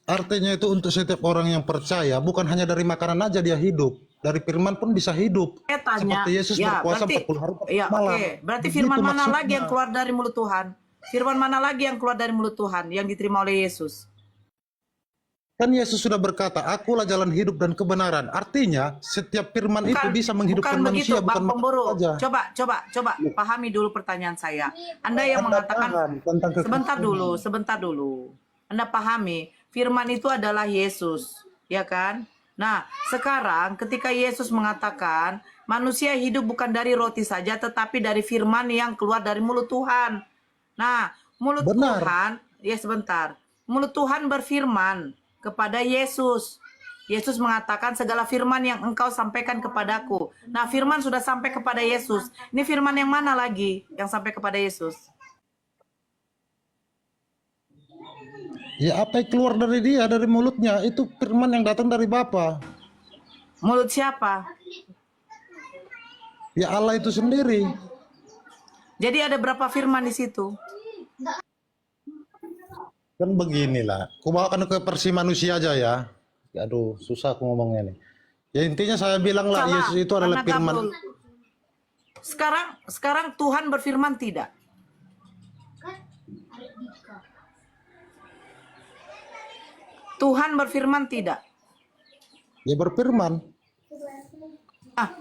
Artinya itu untuk setiap orang yang percaya, bukan hanya dari makanan aja dia hidup, dari firman pun bisa hidup. Saya tanya, Seperti Yesus ya berpuasa berarti, 40 hari 40 ya malam. oke, berarti Begitu firman mana lagi maksudnya. yang keluar dari mulut Tuhan? Firman mana lagi yang keluar dari mulut Tuhan yang diterima oleh Yesus? Kan Yesus sudah berkata, akulah jalan hidup dan kebenaran. Artinya, setiap firman itu bisa menghidupkan bukan begitu, manusia, bukan Bang makanan Pemburu. saja. Coba, pahami dulu pertanyaan saya. Anda yang Anda mengatakan, paham tentang sebentar dulu. Anda pahami, firman itu adalah Yesus, ya kan? Nah, sekarang ketika Yesus mengatakan, manusia hidup bukan dari roti saja, tetapi dari firman yang keluar dari mulut Tuhan. Nah, mulut Benar. Tuhan, ya sebentar. Mulut Tuhan berfirman kepada Yesus. Yesus mengatakan segala firman yang engkau sampaikan kepadaku. Nah, firman sudah sampai kepada Yesus. Ini firman yang mana lagi yang sampai kepada Yesus? Ya apa yang keluar dari dia, dari mulutnya, itu firman yang datang dari Bapa. Mulut siapa? Ya Allah itu sendiri. Jadi ada berapa firman di situ? Kan beginilah, aku bawakan ke versi manusia aja ya. Aduh, susah aku ngomongnya nih. Ya intinya saya bilang lah, Salah, Yesus itu adalah karena firman. gabrol. Sekarang Tuhan berfirman tidak? Tuhan berfirman tidak? Ya berfirman. Ah,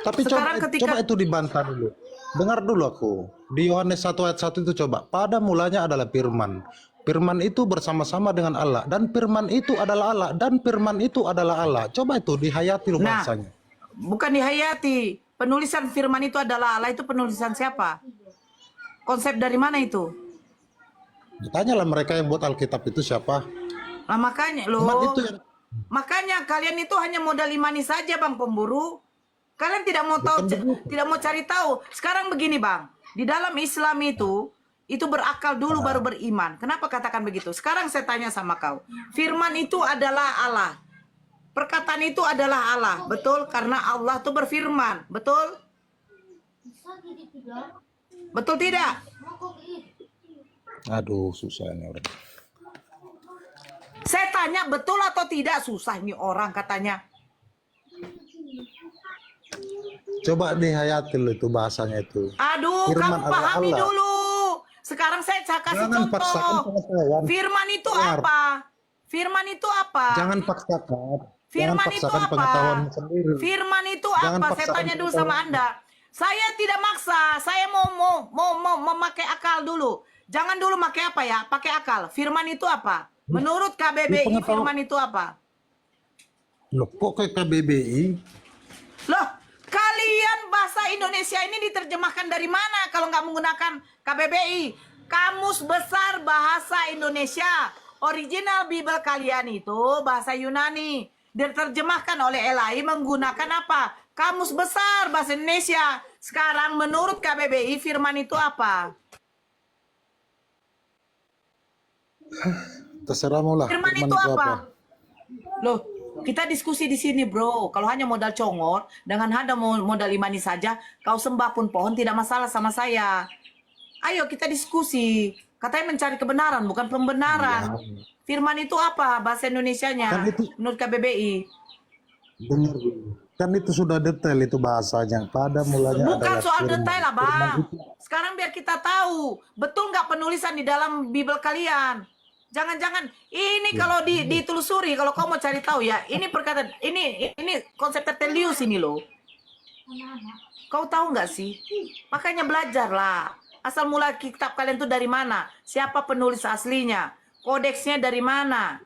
Tapi sekarang coba itu dibantah dulu. Dengar dulu aku. Di Yohanes 1 ayat 1 itu coba. Pada mulanya adalah firman. Firman itu bersama-sama dengan Allah. Dan firman itu adalah Allah. Dan firman itu adalah Allah. Coba itu dihayati loh nah, bahasanya. bukan dihayati. Penulisan firman itu adalah Allah, itu penulisan siapa? Konsep dari mana itu? Tanyalah mereka yang buat Alkitab itu siapa. Nah, makanya Cuman loh. itu yang Makanya kalian itu hanya modal imani saja, Bang Pemburu. Kalian tidak mau tahu, tidak mau cari tahu. Sekarang begini, Bang. Di dalam Islam itu berakal dulu baru beriman. Kenapa katakan begitu? Sekarang saya tanya sama kau. Firman itu adalah Allah. Perkataan itu adalah Allah. Betul? Karena Allah itu berfirman. Betul? Betul tidak? aduh susah ini orang. Saya tanya betul atau tidak? Susah ini orang katanya. Coba dihayati loh itu bahasanya itu. Aduh, Firman kamu pahami Allah. dulu. Sekarang saya kasih Jangan paksakan contoh. pengetahuan. Firman itu Dengar. apa? Firman itu apa? Jangan paksakan. Jangan Firman itu paksakan apa? pengetahuanmu sendiri. Firman itu Jangan apa? Saya paksakan tanya dulu sama pengetahuan. Anda. Saya tidak maksa. Saya mau memakai akal dulu. Jangan dulu pakai apa ya? Pakai akal. Firman itu apa? Menurut KBBI, firman itu apa? Loh, kok ke KBBI? Loh, kalian bahasa Indonesia ini diterjemahkan dari mana kalau nggak menggunakan KBBI? Kamus Besar Bahasa Indonesia. Original Bible kalian itu bahasa Yunani. Diterjemahkan oleh LAI menggunakan apa? Kamus Besar Bahasa Indonesia. Sekarang menurut KBBI firman itu apa? Terserahmu lah. Firman itu apa? Loh, kita diskusi di sini, bro. Kalau hanya modal congor, dengan ada modal imani saja, kau sembah pun pohon tidak masalah sama saya. Ayo kita diskusi. Katanya mencari kebenaran, bukan pembenaran. Ya. Firman itu apa bahasa Indonesianya? Kan itu Menurut KBBI. dengar dulu. Kan itu sudah detail itu bahasanya. Pada mulanya Bukan adalah soal firman. detail lah, Bang. Firman itu Sekarang biar kita tahu. Betul nggak penulisan di dalam Bible kalian? Jangan-jangan ini kalau ditelusuri, kalau kau mau cari tahu ya, ini perkataan ini konsep Tertullius ini loh. Kau tahu nggak sih? Makanya belajarlah. Asal mula kitab kalian tuh dari mana? Siapa penulis aslinya? Kodeksnya dari mana?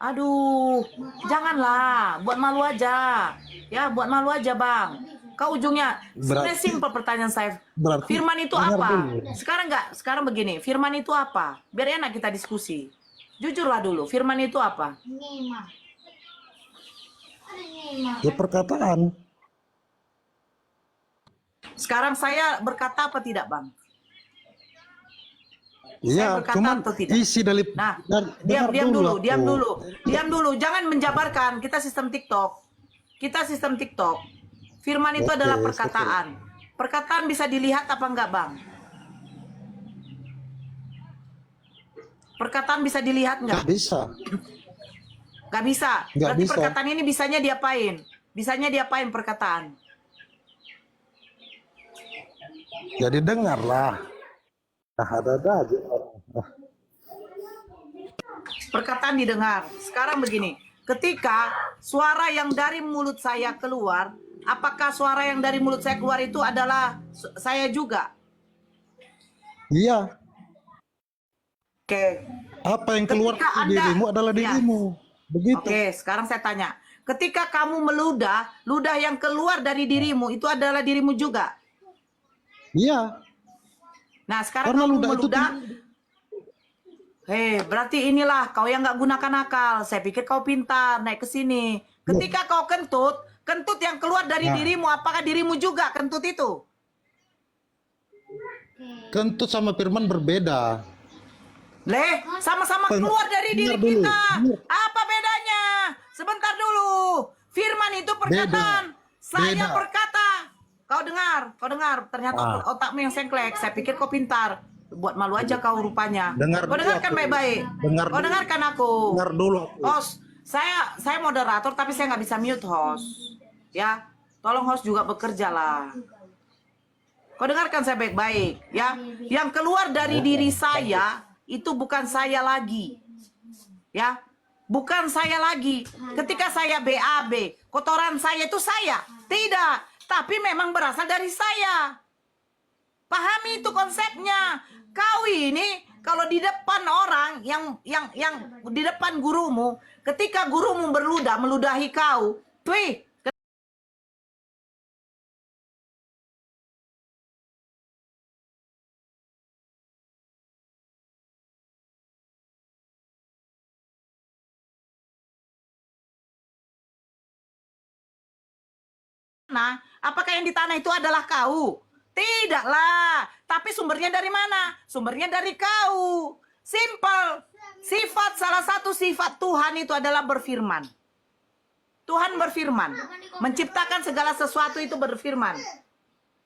Aduh, janganlah, buat malu aja. Ya, buat malu aja, Bang. Kau ujungnya sebenarnya simpel pertanyaan saya. berarti Firman itu dengar apa? dulu. Sekarang begini, firman itu apa? Biar enak kita diskusi. Jujurlah dulu, firman itu apa? Ya perkataan. Sekarang saya berkata apa tidak, Bang? Iya, berkata cuman atau tidak? isi dari Nah, dengar diam aku. dulu. Jangan menjabarkan. Kita sistem TikTok. Firman itu Oke, adalah perkataan. Perkataan bisa dilihat apa enggak, Bang? Perkataan bisa dilihat enggak? Bisa. Gak bisa. Nggak Berarti bisa. perkataan ini bisanya diapain? Bisanya diapain perkataan? Jadi dengarlah. Ada aja. Perkataan didengar. Sekarang begini, ketika suara yang dari mulut saya keluar, apakah suara yang dari mulut saya keluar itu adalah saya juga? Iya. Oke. Apa yang keluar Ketika dari dirimu adalah ya. dirimu. Begitu. Oke, sekarang saya tanya. Ketika kamu meludah, ludah yang keluar dari dirimu itu adalah dirimu juga. Iya. Nah, sekarang Karena kamu ludah itu meludah. Berarti inilah kau yang nggak gunakan akal. Saya pikir kau pintar naik ke sini. Ketika kau kentut, kentut yang keluar dari Nah. dirimu, apakah dirimu juga kentut itu? kentut sama firman berbeda. Sama-sama keluar dari diri Dengar dulu. kita. Dengar. Apa bedanya? Sebentar dulu. Firman itu perkataan. Saya Beda. berkata. Kau dengar. Ternyata otakmu yang sengklek. Saya pikir kau pintar. Buat malu aja kau rupanya. Dengar Kau dulu dengarkan aku. baik-baik. Dengar Kau dulu. dengarkan aku. Dengar dulu aku. Host, saya moderator tapi saya nggak bisa mute host. Ya, tolong host juga bekerja lah. Kau dengarkan saya baik-baik, ya. Yang keluar dari diri saya itu bukan saya lagi, ya. Bukan saya lagi. Ketika saya BAB, kotoran saya itu saya. Tidak, tapi memang berasal dari saya. Pahami itu konsepnya. Kau ini kalau di depan orang yang di depan gurumu, ketika gurumu berludah meludahi kau, tuh tanah, apakah yang di tanah itu adalah kau? Tidaklah. Tapi sumbernya dari mana? Sumbernya dari kau. Simple. Salah satu sifat Tuhan itu adalah berfirman. Tuhan berfirman. Menciptakan segala sesuatu itu berfirman.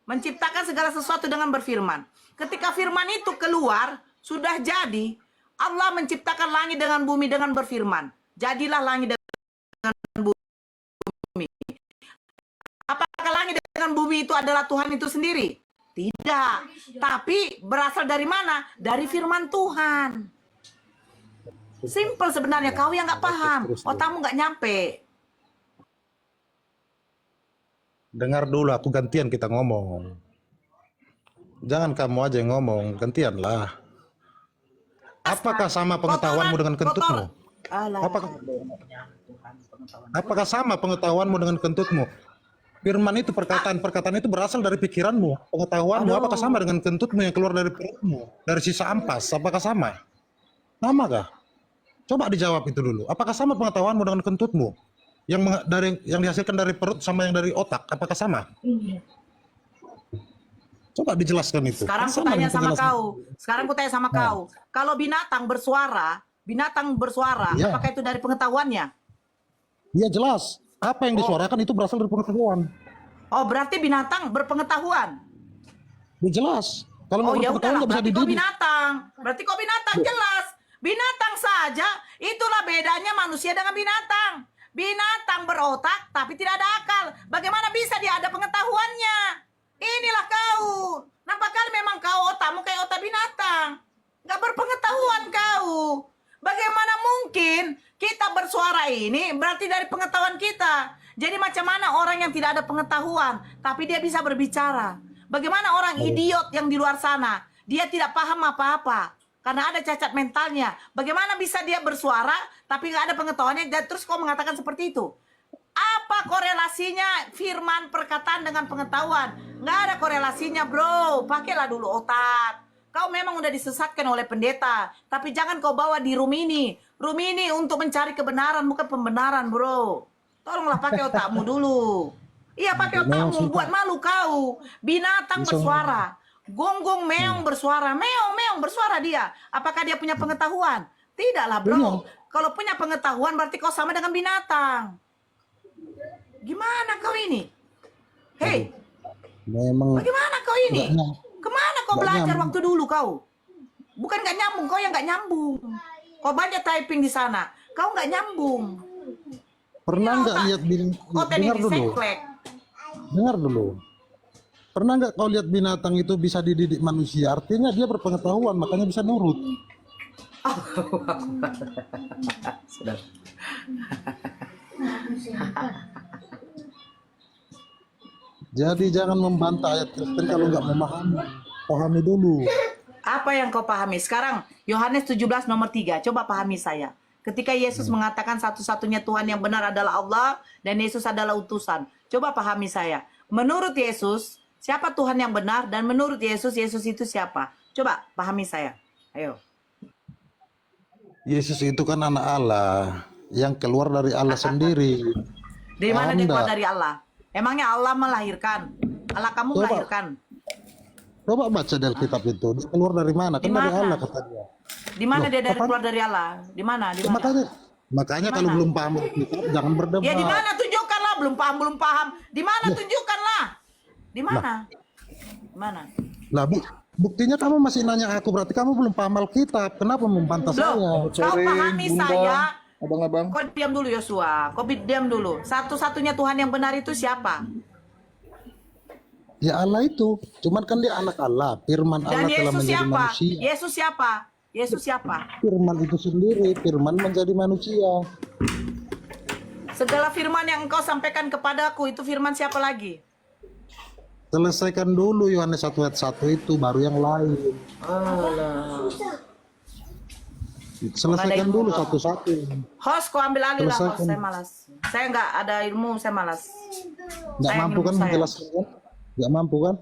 Menciptakan segala sesuatu dengan berfirman. Ketika firman itu keluar, sudah jadi. Allah menciptakan langit dengan bumi dengan berfirman. Jadilah langit dengan bumi. Apakah langit dengan bumi itu adalah Tuhan itu sendiri? Tidak. Tapi berasal dari mana? Dari firman Tuhan. Simple sebenarnya. Kau yang nggak paham. Otakmu nggak nyampe. Dengar dulu, aku gantian kita ngomong. Jangan kamu aja yang ngomong, gantianlah. Apakah sama pengetahuanmu dengan kentutmu? Apakah sama pengetahuanmu dengan kentutmu? Firman itu perkataan itu berasal dari pikiranmu, pengetahuanmu. Apakah sama dengan kentutmu yang keluar dari perutmu, dari sisa ampas? Apakah sama? Sama kah? Coba dijawab itu dulu. Apakah sama pengetahuanmu dengan kentutmu? Yang dihasilkan dari perut sama yang dari otak, apakah sama? Coba dijelaskan itu. Sekarang aku tanya sama kau. Kalau binatang bersuara, Ya. apakah itu dari pengetahuannya? Iya jelas. Apa yang disuarakan itu berasal dari pengetahuan. Oh, berarti binatang berpengetahuan. Ya jelas. Kalau nggak Ya berpengetahuan udahlah, nggak bisa berarti kau dididik. binatang. Berarti kau binatang, jelas. Binatang saja, itulah bedanya manusia dengan binatang. Binatang berotak, tapi tidak ada akal. Bagaimana bisa dia ada pengetahuannya? Inilah kau. Nampak kali memang kau otakmu kayak otak binatang. Nggak berpengetahuan kau. Bagaimana mungkin kita bersuara ini berarti dari pengetahuan kita. Jadi macam mana orang yang tidak ada pengetahuan, tapi dia bisa berbicara? Bagaimana orang idiot yang di luar sana, dia tidak paham apa-apa karena ada cacat mentalnya. Bagaimana bisa dia bersuara tapi nggak ada pengetahuannya dan terus kau mengatakan seperti itu? Apa korelasinya firman perkataan dengan pengetahuan? Nggak ada korelasinya, bro. Pakailah dulu otak. Kau memang udah disesatkan oleh pendeta, tapi jangan kau bawa di room ini. Room ini untuk mencari kebenaran, bukan pembenaran, bro. Tolonglah pakai otakmu dulu. Iya, pakai otakmu. Buat malu kau. Binatang bersuara. Gonggong meong bersuara. Meong bersuara dia. Apakah dia punya pengetahuan? Tidaklah, bro. Kalau punya pengetahuan berarti kau sama dengan binatang. Gimana kau ini? Hei, Memang bagaimana kau ini? Kemana kau belajar waktu dulu kau? Bukan nggak nyambung, kau yang nggak nyambung. Kau banyak typing di sana, kau nggak nyambung. Pernah nggak lihat Otak ini dengar dulu, diseklek. dengar dulu. Pernah nggak kau lihat binatang itu bisa dididik manusia? Artinya dia berpengetahuan, makanya bisa nurut. Sudah. Jadi jangan membantah ayat Kristen kalau nggak memahami. Pahami dulu. Apa yang kau pahami? Sekarang Yohanes 17 nomor 3. Coba pahami saya. Ketika Yesus mengatakan satu-satunya Tuhan yang benar adalah Allah dan Yesus adalah utusan. Coba pahami saya. Menurut Yesus, siapa Tuhan yang benar, dan menurut Yesus, Yesus itu siapa? Coba pahami saya. Ayo. Yesus itu kan anak Allah yang keluar dari Allah sendiri. Dari mana dia keluar Anda, dari Allah? Emangnya Allah melahirkan? Allah kamu Coba. melahirkan? coba baca dari kitab itu. Dia keluar dari mana? Kan Di dari mana? Allah kata dia. Di mana Loh, dia dari kapan? keluar dari Allah? Di mana? Di mana? Makanya kalau belum paham kitab jangan berdebat. Ya di mana? Tunjukkanlah. Belum paham. Di mana? Tunjukkanlah. Di mana? Di mana? Lah, buktinya kamu masih nanya aku, berarti kamu belum paham Alkitab. Kenapa membantah saya? Loh, kau Sore, pahami Bunda, saya. abang-abang. Kau diam dulu Yosua. Kau diam dulu. Satu-satunya Tuhan yang benar itu siapa? Ya Allah itu. Cuman kan dia anak Allah. Firman Dan Allah telah Yesus menjadi siapa? manusia. Yesus siapa? Yesus siapa? Firman itu sendiri. Firman menjadi manusia. Segala firman yang engkau sampaikan kepadaku itu firman siapa lagi? Selesaikan dulu Yohanes 1 ayat 1 itu, baru yang lain. Selesaikan dulu satu-satu. Host, kau ambil alih lah, host. Selesaikan. Saya malas. Saya nggak ada ilmu, saya malas. Nggak Sayang mampu ilmu kan saya. menjelaskan kan? Nggak mampu kan?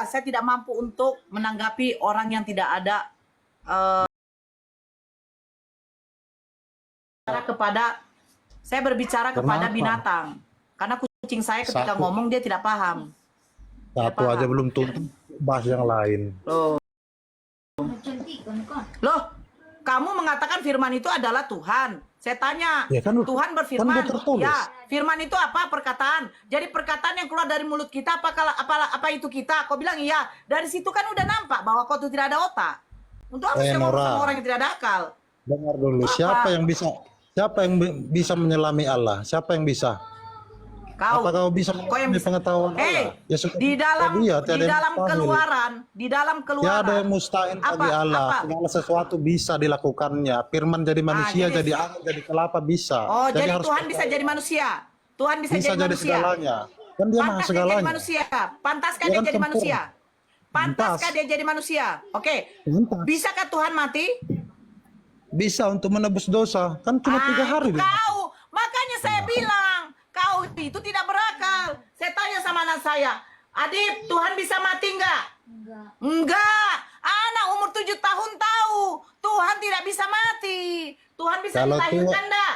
Saya tidak mampu untuk menanggapi orang yang tidak ada saya berbicara kepada Kenapa? binatang. Karena kucing saya ketika Satu. ngomong dia tidak paham. Satu paham. aja belum tuntas, bahas yang lain. Loh, kamu mengatakan firman itu adalah Tuhan. Saya tanya, Ya kan, Tuhan berfirman. kan udah tertulis. Ya, firman itu apa? Perkataan. Jadi perkataan yang keluar dari mulut kita, apa itu kita? Kau bilang iya. Dari situ kan udah nampak bahwa kau itu tidak ada otak. Untuk apa sih ngomong Nora. sama orang yang tidak ada akal? Dengar dulu, Apa? siapa yang bisa menyelami Allah? Siapa yang bisa? Kau. Apa kau bisa Kau yang menyelami bisa. pengetahuan Allah? Ya, sudah. Di dalam Tadi ya, tiada yang mustahil. di dalam keluaran. Tiada yang mustahil bagi Allah. Apa? Segala sesuatu bisa dilakukannya. Firman jadi manusia, jadi- jadi angin, jadi kelapa bisa. Oh, jadi harus Tuhan bisa jadi manusia. Tuhan bisa, bisa jadi jadi manusia. segalanya. Kan dia maha Pantas dia jadi segalanya. manusia. Pantaskah Dia dia kan jadi sempurna. manusia? Pantaskah Pantas. dia jadi manusia? Oke. Pantas. Bisakah Tuhan mati? Bisa untuk menebus dosa. Kan cuma 3 hari. dia. Kau. Makanya saya bilang, kau itu tidak berakal. Saya tanya sama anak saya, Adip, Tuhan bisa mati enggak? Enggak. Anak umur 7 tahun tahu, Tuhan tidak bisa mati. Tuhan bisa Kalau dilahirkan enggak?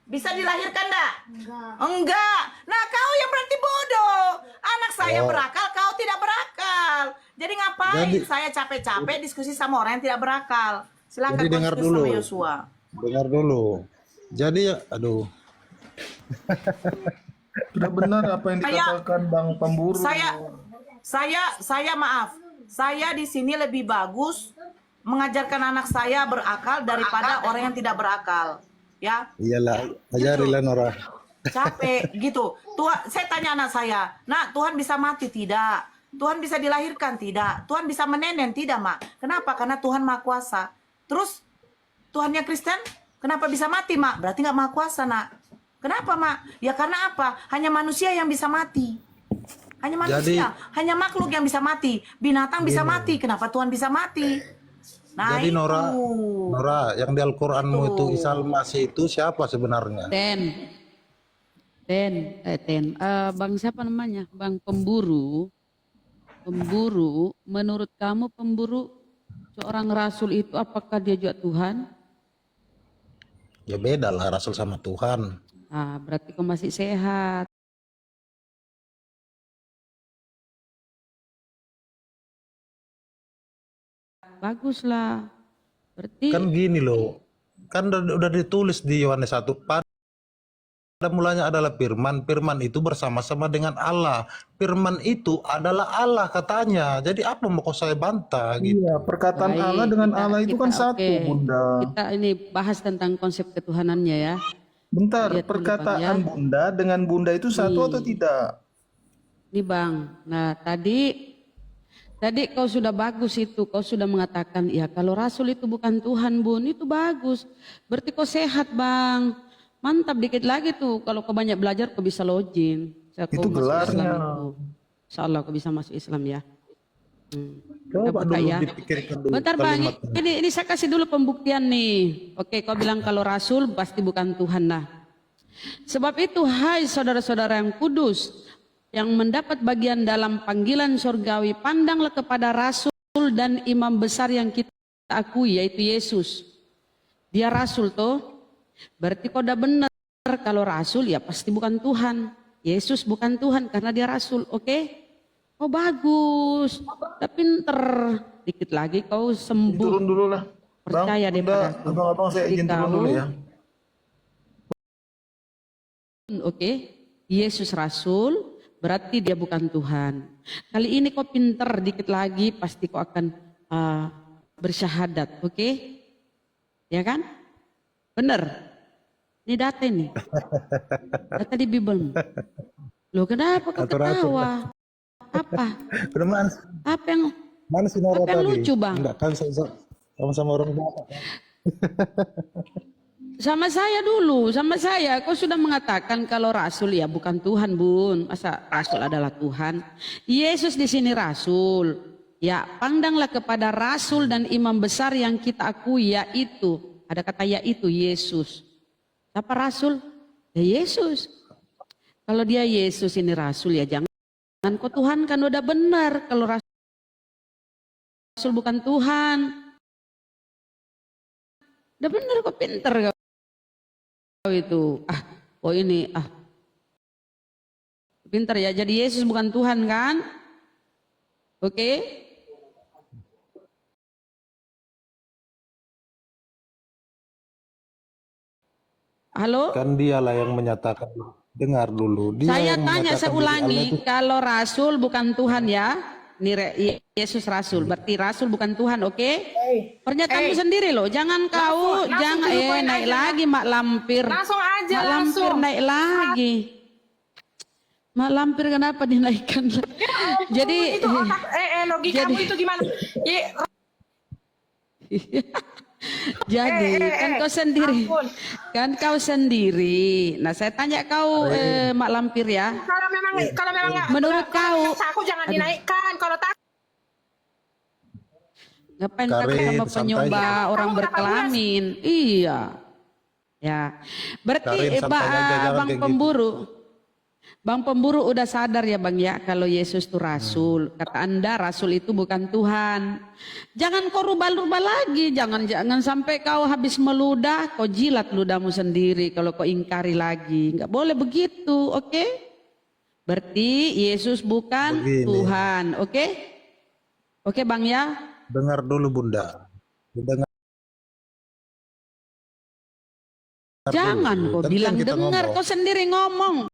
Bisa dilahirkan enggak? Enggak. Nah, kau yang berarti bodoh. Anak saya Oh. berakal, kau tidak berakal. Jadi ngapain Jadi- saya capek-capek diskusi sama orang yang tidak berakal? Silakan Jadi kau dengar diskusi dulu. sama Yosua. Dengar dulu. Jadi ya, aduh. Tidak benar apa yang dikatakan Bang Pemburu. Saya maaf. Saya di sini lebih bagus mengajarkan anak saya berakal daripada orang yang tidak berakal. Ya, Iyalah, ajarilah Nora. capek gitu. Saya tanya anak saya, "Nak, Tuhan bisa mati tidak? Tuhan bisa dilahirkan tidak? Tuhan bisa menenen tidak, Mak?" Kenapa? Karena Tuhan Maha Kuasa. Terus Tuhannya Kristen, kenapa bisa mati, Mak? Berarti nggak Maha Kuasa, Nak. Kenapa, Mak? Ya karena apa? Hanya manusia yang bisa mati. Hanya manusia, hanya makhluk yang bisa mati. Binatang bisa mati. Kenapa Tuhan bisa mati? Nah, Jadi itu. Nora, yang di Al-Qur'anmu itu Isa Al-Masih itu siapa sebenarnya? Bang siapa namanya? Bang Pemburu. Menurut kamu pemburu seorang rasul itu apakah dia juga Tuhan? Ya beda lah Rasul sama Tuhan. Ah, berarti kau masih sehat. Baguslah. Berarti Kan gini loh. Kan udah ditulis di Yohanes 1. Pada mulanya adalah firman, firman itu bersama-sama dengan Allah. Firman itu adalah Allah katanya. Jadi apa mau kau saya bantah gitu. Iya, perkataan Baik, Allah dengan kita- Allah itu kita- kan satu, oke. Bunda. Kita ini bahas tentang konsep ketuhanannya ya. Bentar, Lihat dulu, Bang, perkataan ya. Bunda dengan Bunda itu satu atau tidak? Ini Bang, nah tadi kau sudah bagus itu, kau sudah mengatakan ya kalau Rasul itu bukan Tuhan Bun, itu bagus. Berarti kau sehat Bang, mantap dikit lagi tuh. Kalau kau banyak belajar kau bisa login. Itu gelarnya. Insya Allah kau bisa masuk Islam ya. Coba Kita buka dulu ya. dipikirkan dulu Bentar Bang, kalimat. ini saya kasih dulu pembuktian nih. Oke, kau bilang kalau Rasul pasti bukan Tuhan lah. Sebab itu hai saudara-saudara yang kudus, yang mendapat bagian dalam panggilan surgawi, pandanglah kepada Rasul dan imam besar yang kita akui, yaitu Yesus. Dia Rasul toh, berarti kau udah benar. Kalau Rasul ya pasti bukan Tuhan. Yesus bukan Tuhan karena dia Rasul, oke? Oh bagus, udah pinter. Dikit lagi kau sembuh. Turun dulu lah. Bang, Percaya deh Bunda, padaku. abang-abang saya izin Jadi turun dulu kau- ya. Oke, Yesus Rasul, berarti dia bukan Tuhan. Kali ini kau pinter dikit lagi, pasti kau akan bersyahadat, oke? Ya kan? Bener? Ini data nih. Data di Bible. Loh kenapa kau ketawa? Apa? Udah mana, Apa yang mana si Nora Apa yang tadi? lucu, Bang? Enggak kan sama-sama orang Batak. sama saya dulu, sama saya. Kau sudah mengatakan kalau Rasul ya bukan Tuhan Bun. Masa Rasul adalah Tuhan? Yesus di sini Rasul. Ya pandanglah kepada Rasul dan imam besar yang kita akui, yaitu, ada kata yaitu Yesus. Siapa Rasul? Ya Yesus. Kalau dia Yesus ini Rasul ya jangan kau Tuhan kan udah benar. Kalau Rasul bukan Tuhan. Udah benar kok pinter kau itu. Oh ini pinter ya. Jadi Yesus bukan Tuhan kan? Oke? Halo? Kan dialah yang menyatakan. Dengar dulu. Dia Saya yang tanya, menyatakan saya diri Allah ulangi. itu. Kalau Rasul bukan Tuhan ya. Ini Yesus Rasul. Berarti Rasul bukan Tuhan, oke? Pernyataanmu sendiri loh. Jangan kau, langsung jangan to the point naik aja. lagi Mak Lampir. Langsung aja, Mak Lampir langsung. naik lagi. Mak Lampir kenapa dinaikkan? Jadi Itu otak, logikamu itu gimana? jadi kan kau sendiri. ampun. Kan kau sendiri. Nah, saya tanya kau Mak Lampir ya. Kalau memang nggak- Menurut kau, aku jangan dinaikkan. Kalau tak ngapain Karin, takut sama santai penyoba aja. orang Kamu kenapa berkelamin? Iya. Ya. Berarti Karin, santai aja, jangan Bang kayak gitu. Pemburu. Bang Pemburu udah sadar ya Bang ya kalau Yesus itu Rasul. Kata Anda Rasul itu bukan Tuhan. Jangan kau rubah-rubah lagi. Jangan sampai kau habis meludah, kau jilat ludahmu sendiri kalau kau ingkari lagi. Nggak boleh begitu, oke? Berarti Yesus bukan Begini. Tuhan, oke? Oke Bang ya? Dengar dulu Bunda. Dengar Jangan dulu. kau Kan bilang kita dengar, ngomong. kau sendiri ngomong.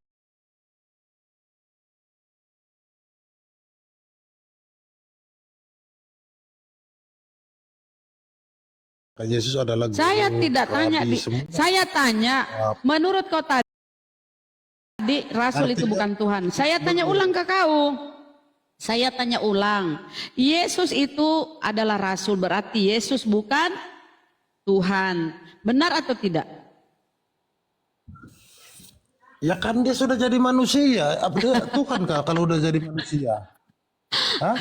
Yesus adalah guru, Saya tidak tanya, rabi, semua. saya tanya, menurut kau tadi Rasul itu Artinya- bukan Tuhan. Saya tanya ulang ke kau. Saya tanya ulang. Yesus itu adalah Rasul, berarti Yesus bukan Tuhan. Benar atau tidak? Ya kan dia sudah jadi manusia. Apa dia Tuhan kah kalau udah jadi manusia? Hah?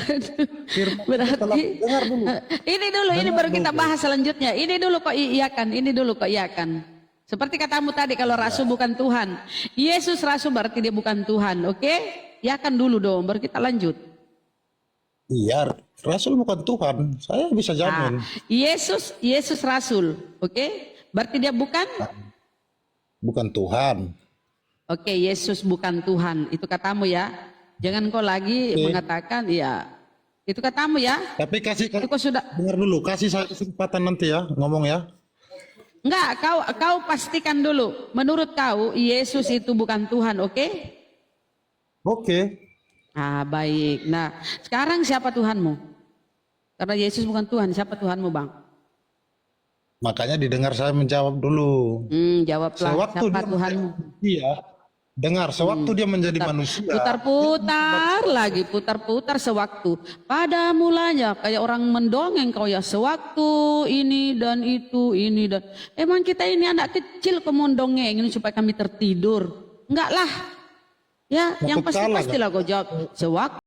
Firman itu telah- Berarti dengar dulu. ini dulu, ini baru kita bahas selanjutnya. Ini dulu kok iyakan, ini dulu kok iyakan. Seperti katamu tadi kalau Rasul bukan Tuhan. Yesus Rasul berarti dia bukan Tuhan, oke? Iyakan dulu dong, baru kita lanjut. Iya, Rasul bukan Tuhan. Saya bisa jamin. Nah, Yesus Rasul, oke? Berarti dia bukan? Bukan Tuhan. Oke, Yesus bukan Tuhan. Itu katamu ya. Jangan kau lagi Oke. mengatakan ya. Itu katamu ya. Tapi Itu kau sudah. dengar dulu, kasih saya kesempatan nanti ya ngomong ya. Enggak, kau pastikan dulu. Menurut kau, Yesus itu bukan Tuhan, oke? Oke. Ah, baik. Nah, sekarang siapa Tuhanmu? Karena Yesus bukan Tuhan, siapa Tuhanmu, Bang? Makanya didengar saya menjawab dulu. Jawablah, Sewaktu siapa dia Tuhanmu? Iya. Dengar, sewaktu dia menjadi manusia. Putar-putar lagi, putar-putar sewaktu. Pada mulanya kayak orang mendongeng kau ya, sewaktu ini dan itu, ini dan. Emang kita ini anak kecil kau mendongeng ini supaya kami tertidur. Enggak lah. Ya, yang Takut salah, pasti-pastilah kau jawab. Sewaktu